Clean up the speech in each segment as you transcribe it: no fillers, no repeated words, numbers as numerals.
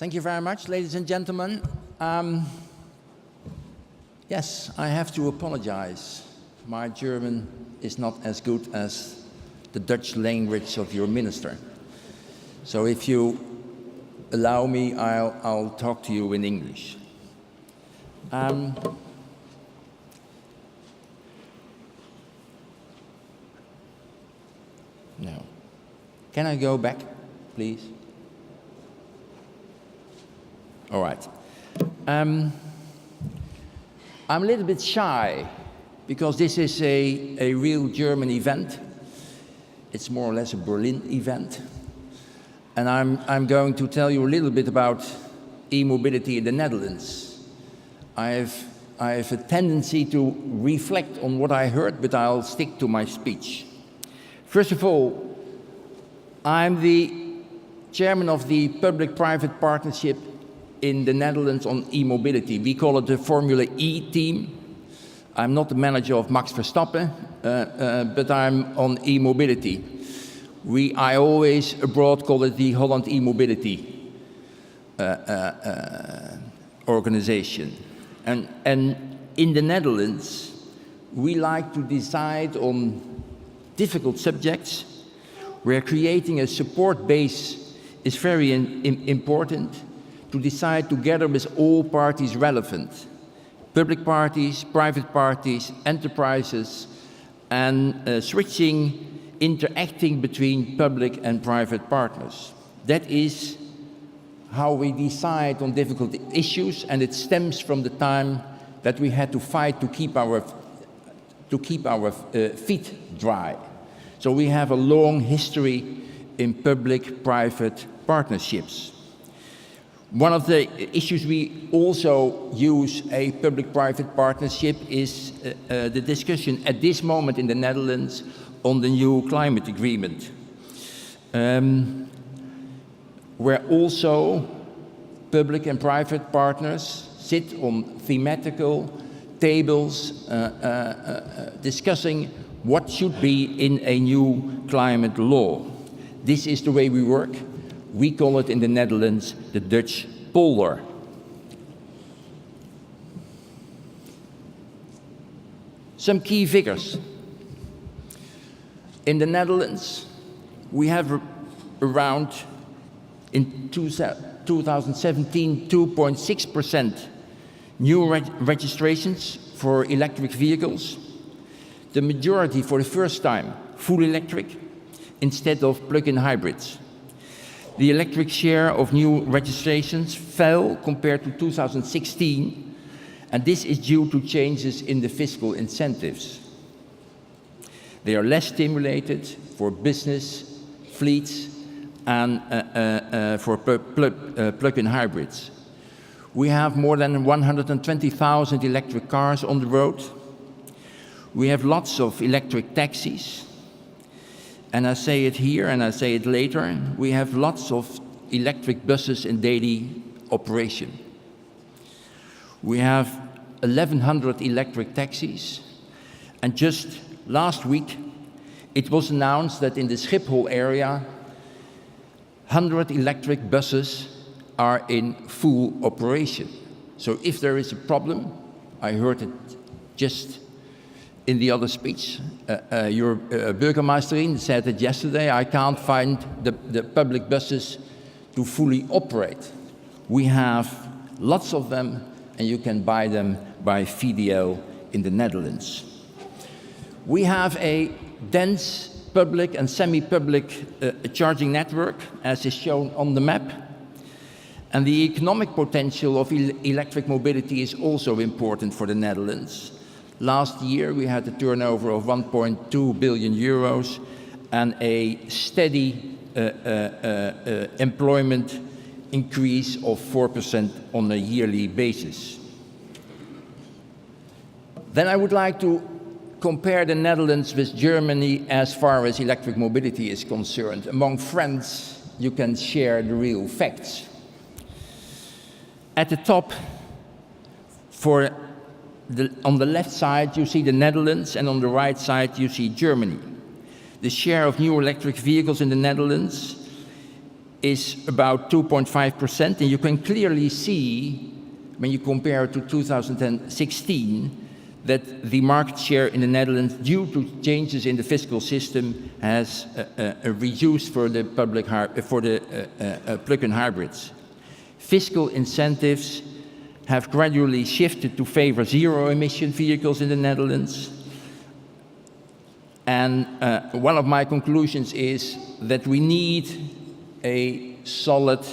Thank you very much, ladies and gentlemen. Yes, I have to apologize. My German is not as good as the Dutch language of your minister. So if you allow me, I'll talk to you in English. No. Can I go back, please? All right. I'm a little bit shy because this is a real German event. It's more or less a Berlin event. And I'm going to tell you a little bit about e-mobility in the Netherlands. I have a tendency to reflect on what I heard, but I'll stick to my speech. First of all, I'm the chairman of the public-private partnership in the Netherlands on e-mobility. We call it the Formula E team. I'm not the manager of Max Verstappen, but I'm on e-mobility. I always abroad call it the Holland e-mobility organization. And in the Netherlands, we like to decide on difficult subjects where creating a support base is very important to decide together with all parties relevant. Public parties, private parties, enterprises, and interacting between public and private partners. That is how we decide on difficult issues, and it stems from the time that we had to fight to keep our feet dry. So we have a long history in public-private partnerships. One of the issues we also use a public-private partnership is the discussion at this moment in the Netherlands on the new climate agreement, where also public and private partners sit on thematical tables discussing what should be in a new climate law. This is the way we work. We call it in the Netherlands the Dutch polder. Some key figures. In the Netherlands, we have around, in 2017, 2.6% new registrations for electric vehicles. The majority, for the first time, full electric instead of plug-in hybrids. The electric share of new registrations fell compared to 2016, and this is due to changes in the fiscal incentives. They are less stimulated for business, fleets, and for plug-in hybrids. We have more than 120,000 electric cars on the road. We have lots of electric taxis. And I say it here and I say it later, we have lots of electric buses in daily operation. We have 1,100 electric taxis. And just last week, it was announced that in the Schiphol area, 100 electric buses are in full operation. So if there is a problem, I heard it just in the other speech, your burgemeesterin said it yesterday, I can't find the public buses to fully operate. We have lots of them, and you can buy them by VDL in the Netherlands. We have a dense public and semi-public charging network, as is shown on the map. And the economic potential of electric mobility is also important for the Netherlands. Last year, we had a turnover of 1.2 billion euros and a steady employment increase of 4% on a yearly basis. Then I would like to compare the Netherlands with Germany as far as electric mobility is concerned. Among friends, you can share the real facts. At the top, on the left side, you see the Netherlands, and on the right side, you see Germany. The share of new electric vehicles in the Netherlands is about 2.5%, and you can clearly see, when you compare to 2016, that the market share in the Netherlands, due to changes in the fiscal system, has reduced for the plug-in hybrids. Fiscal incentives have gradually shifted to favor zero-emission vehicles in the Netherlands. And one of my conclusions is that we need a solid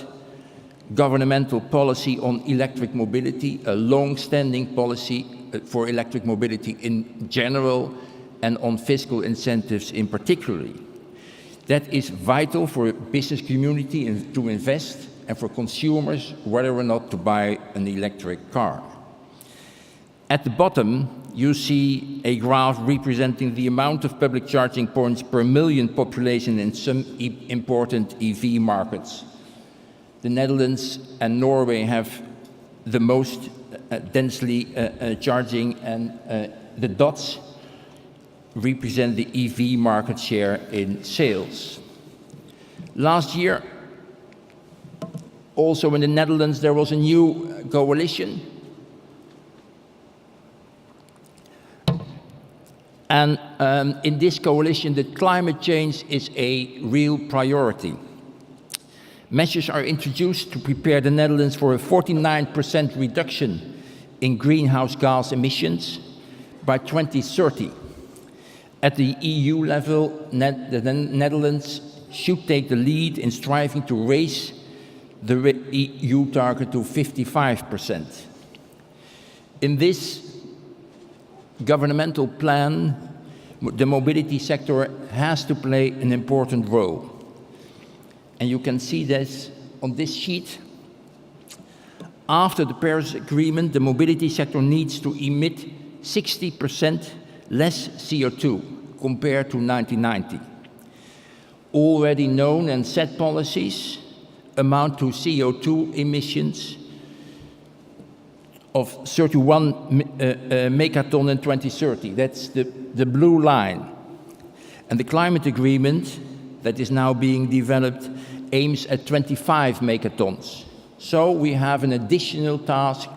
governmental policy on electric mobility, a long-standing policy for electric mobility in general, and on fiscal incentives in particular. That is vital for business community to invest, and for consumers whether or not to buy an electric car. At the bottom, you see a graph representing the amount of public charging points per million population in some important EV markets. The Netherlands and Norway have the most densely charging, and the dots represent the EV market share in sales. Last year, also in the Netherlands, there was a new coalition. And in this coalition, the climate change is a real priority. Measures are introduced to prepare the Netherlands for a 49% reduction in greenhouse gas emissions by 2030. At the EU level, the Netherlands should take the lead in striving to raise the EU target to 55%. In this governmental plan, the mobility sector has to play an important role. And you can see this on this sheet. After the Paris Agreement, the mobility sector needs to emit 60% less CO2 compared to 1990. Already known and set policies amount to CO2 emissions of 31 megaton in 2030. That's the blue line. And the climate agreement that is now being developed aims at 25 megatons. So we have an additional task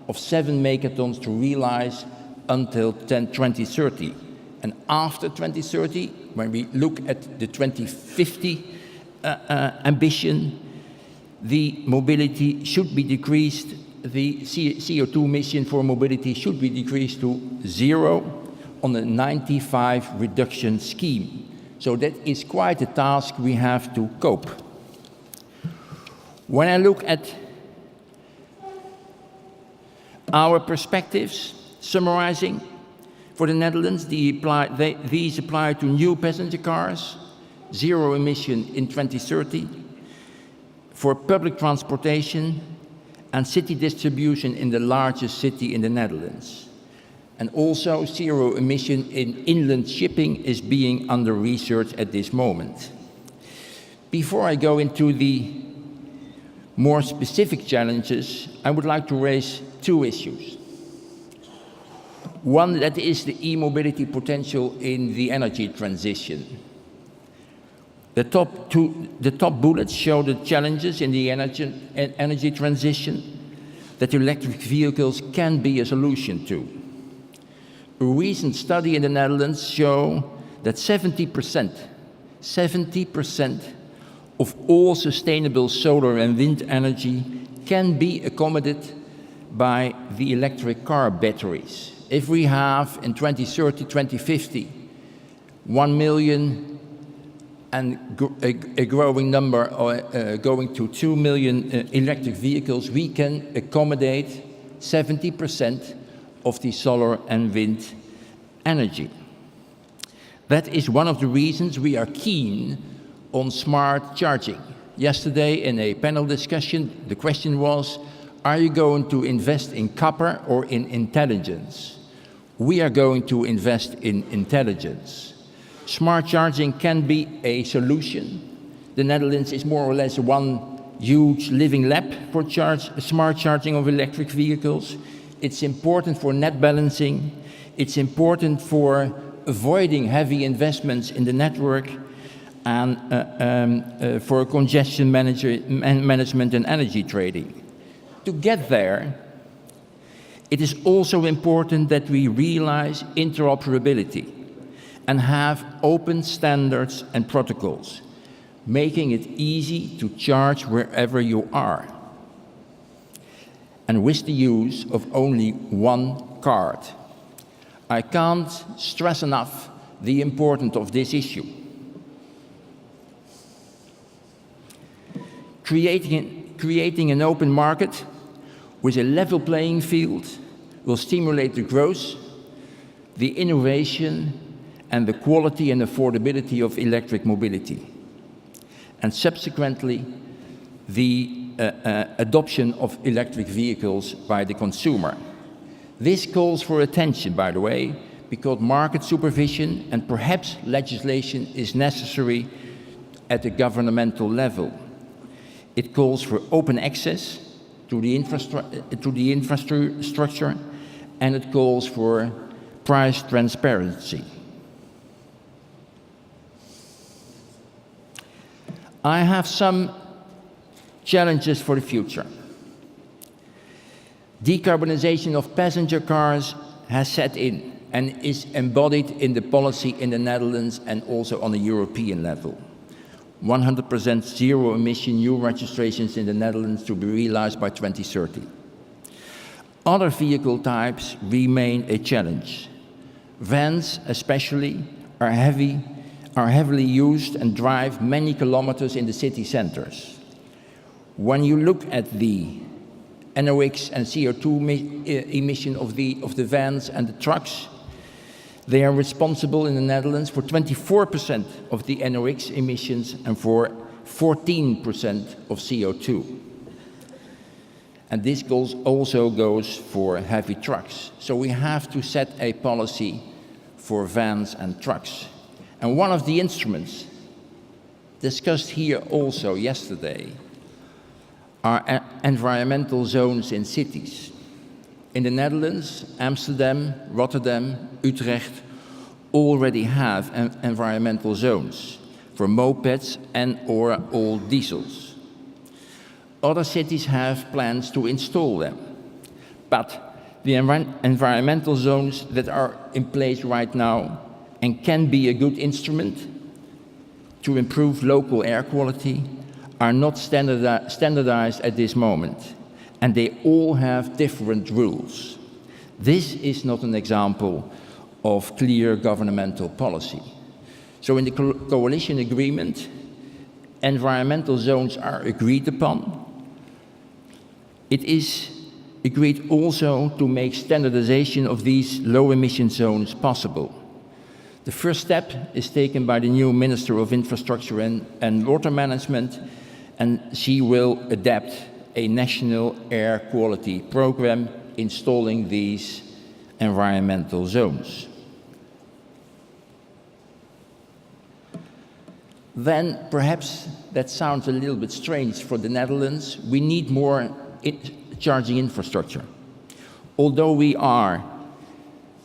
of 7 megatons to realize until 2030. And after 2030, when we look at the 2050 ambition, the mobility should be decreased, the CO2 emission for mobility should be decreased to 0 on a 95 reduction scheme. So that is quite a task we have to cope. When I look at our perspectives, summarizing, for the Netherlands, these apply to new passenger cars, 0 emission in 2030, for public transportation and city distribution in the largest city in the Netherlands. And also 0 emission in inland shipping is being under research at this moment. Before I go into the more specific challenges, I would like to raise 2 issues. One, that is the e-mobility potential in the energy transition. The top bullets show the challenges in the energy transition that electric vehicles can be a solution to. A recent study in the Netherlands shows that 70% of all sustainable solar and wind energy can be accommodated by the electric car batteries. If we have in 2030, 2050, 1 million and a growing number, going to 2 million electric vehicles, we can accommodate 70% of the solar and wind energy. That is one of the reasons we are keen on smart charging. Yesterday in a panel discussion, the question was, are you going to invest in copper or in intelligence? We are going to invest in intelligence. Smart charging can be a solution. The Netherlands is more or less one huge living lab for smart charging of electric vehicles. It's important for net balancing. It's important for avoiding heavy investments in the network. and for congestion management and energy trading. To get there, it is also important that we realize interoperability and have open standards and protocols, making it easy to charge wherever you are, and with the use of only one card. I can't stress enough the importance of this issue. Creating an open market with a level playing field will stimulate the growth, the innovation, and the quality and affordability of electric mobility, and subsequently the adoption of electric vehicles by the consumer. This calls for attention, by the way, because market supervision and perhaps legislation is necessary at the governmental level. It calls for open access to the infrastructure, and it calls for price transparency. I have some challenges for the future. Decarbonization of passenger cars has set in and is embodied in the policy in the Netherlands and also on a European level. 100% zero-emission new registrations in the Netherlands to be realized by 2030. Other vehicle types remain a challenge. Vans, especially, are heavily used and drive many kilometers in the city centers. When you look at the NOx and CO2 emission of the vans and the trucks, they are responsible in the Netherlands for 24% of the NOx emissions and for 14% of CO2. And this also goes for heavy trucks. So we have to set a policy for vans and trucks. And one of the instruments discussed here also yesterday are environmental zones in cities. In the Netherlands, Amsterdam, Rotterdam, Utrecht already have environmental zones for mopeds and or all diesels. Other cities have plans to install them. But the environmental zones that are in place right now and can be a good instrument to improve local air quality are not standardized at this moment, and they all have different rules. This is not an example of clear governmental policy. So in the coalition agreement, environmental zones are agreed upon. It is agreed also to make standardization of these low-emission zones possible. The first step is taken by the new Minister of Infrastructure and Water Management, and she will adapt a national air quality program installing these environmental zones. Then perhaps that sounds a little bit strange for the Netherlands. We need more charging infrastructure. Although we are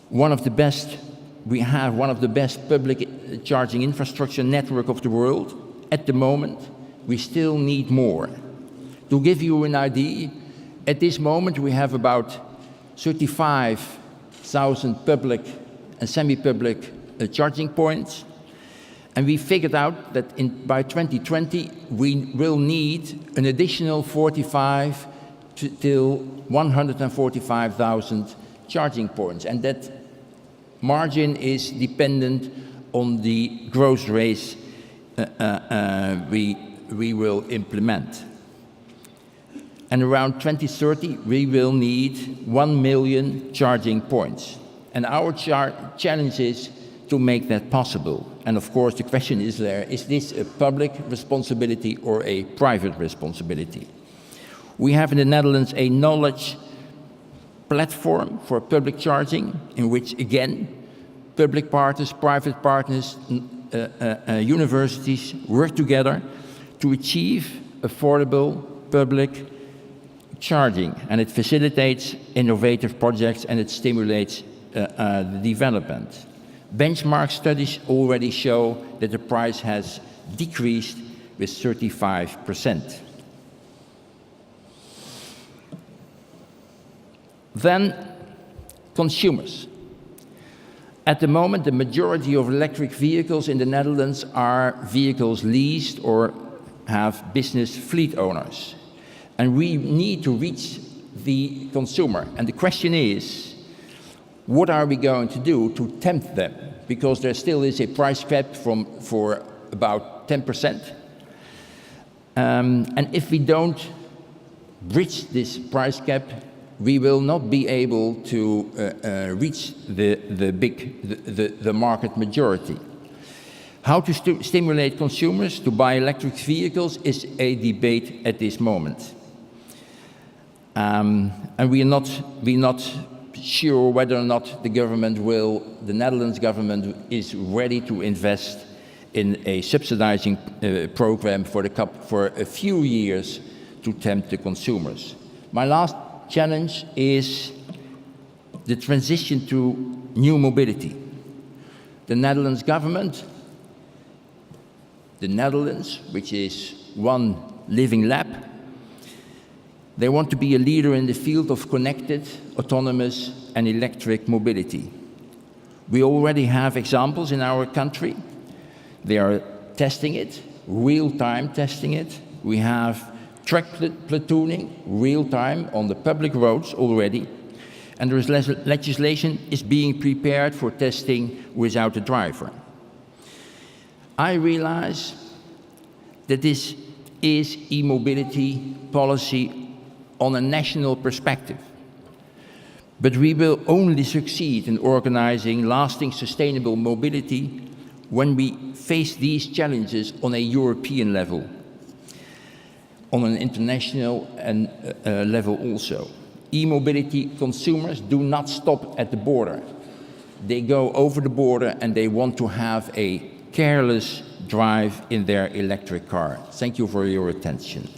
one of the best, we have one of the best public charging infrastructure network of the world, at the moment we still need more. To give you an idea, at this moment we have about 35,000 public and semi-public charging points, and we figured out that by 2020 we will need an additional 45 till 145,000 charging points, and that margin is dependent on the growth rate we will implement. And around 2030, we will need 1 million charging points. And our challenge is to make that possible. And of course, the question is there, is this a public responsibility or a private responsibility? We have in the Netherlands a knowledge platform for public charging, in which, again, public partners, private partners, universities work together to achieve affordable public charging, and it facilitates innovative projects and it stimulates the development. Benchmark studies already show that the price has decreased with 35%. Then, consumers. At the moment, the majority of electric vehicles in the Netherlands are vehicles leased or have business fleet owners. And we need to reach the consumer. And the question is, what are we going to do to tempt them? Because there still is a price cap for about 10%. And if we don't bridge this price cap, we will not be able to reach the market majority. How to stimulate consumers to buy electric vehicles is a debate at this moment. And we're not sure whether or not the Netherlands government is ready to invest in a subsidizing program for a few years to tempt the consumers. My last challenge is the transition to new mobility. The Netherlands government, the Netherlands, which is one living lab, they want to be a leader in the field of connected, autonomous and electric mobility. We already have examples in our country. They are testing it, real-time testing it. We have truck platooning, real-time, on the public roads already. And there is legislation is being prepared for testing without a driver. I realize that this is e-mobility policy on a national perspective. But we will only succeed in organizing lasting sustainable mobility when we face these challenges on a European level, on an international level also. E-mobility consumers do not stop at the border. They go over the border and they want to have a careless drive in their electric car. Thank you for your attention.